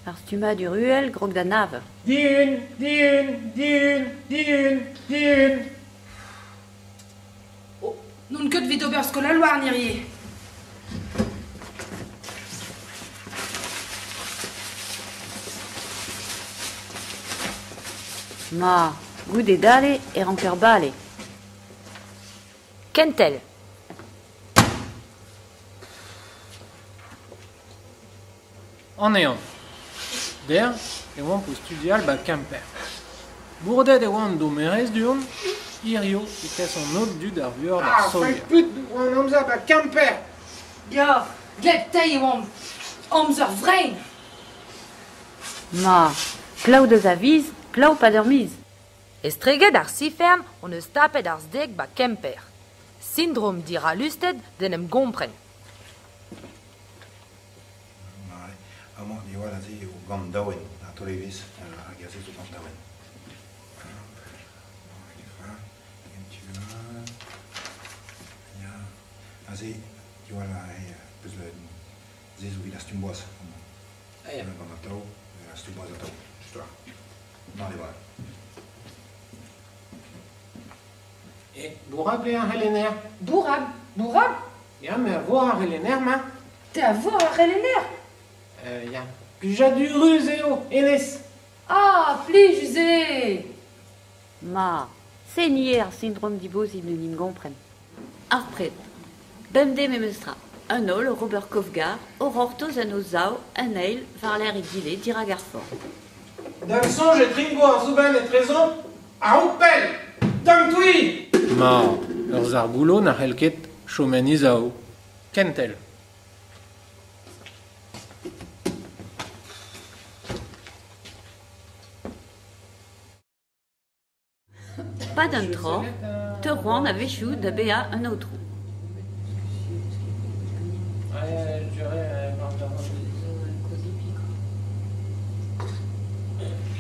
Ars tu m'as du ruel, grog da nave. Dune. Oh, non ket vit ober skola loar nirier. Ma, goude dale et ranker bale. Kentel. En eon. Der, e oan pou studial ba Kemper. Bourdet e oan do merez duon, irio e kes an not dud ar vuor da soia. Ah, put oan amzer ba Kemper. Ya, gleb tei oam amzer vrein. Ma, glav deus a viz, glav pa d'ur miz. Estreget ar sifern, on eus tapet ar zdeg ba Kemper. Syndrome dira lusted den em gompren. Amor di wala zi o gant daouen, a toleviz, a gazet o gant daouen. A zi, di wala peus zez o vid a stumboaz. Gant a tau, a stumboaz a tau. Justoire. Nan e val. E bourab le ar helener. Bourab? Ya, me a vo ar helener, ma. Te a vo ar helener? Ya. Pujaduruz eo, enez. Ah, pli, juze. Ma, se nier syndrome d'impossible nim gompren. Ar pred. Bemde me meustra. Un ol, Robert Kovgar, orortoz an ozao, un eil, var l'air e gile, dira garfor. Dan sonj e tringo ar zouben et trezon, a houpel, dam toui. Ma, ur zar goulo na c'helket chomen izao. Kentel. Pas d'un tro, te roan a vechou da bea un autre.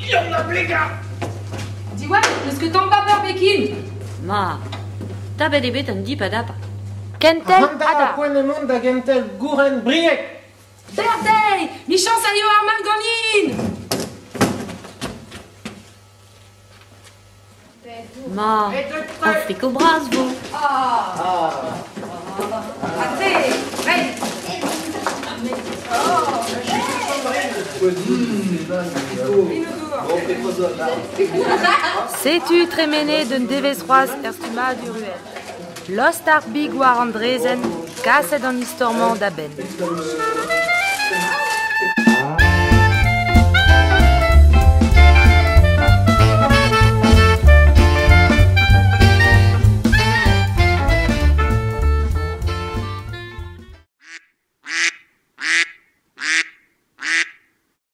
Yon a blega! Dis-moi, est-ce que t'en pas peur, Bekin? Ma, tabe de bet un dip adap. Kentel Handa a ada. poen emont da gentel gouren briek! Berdei! Mi chans a yo ar mal ganin! Ma, un fric au bras, vous. Ate! Hey! Setu tremene d'un devezroaz erstuma du ruel. Lost ar big war an drezen, kaset an istorman da ben.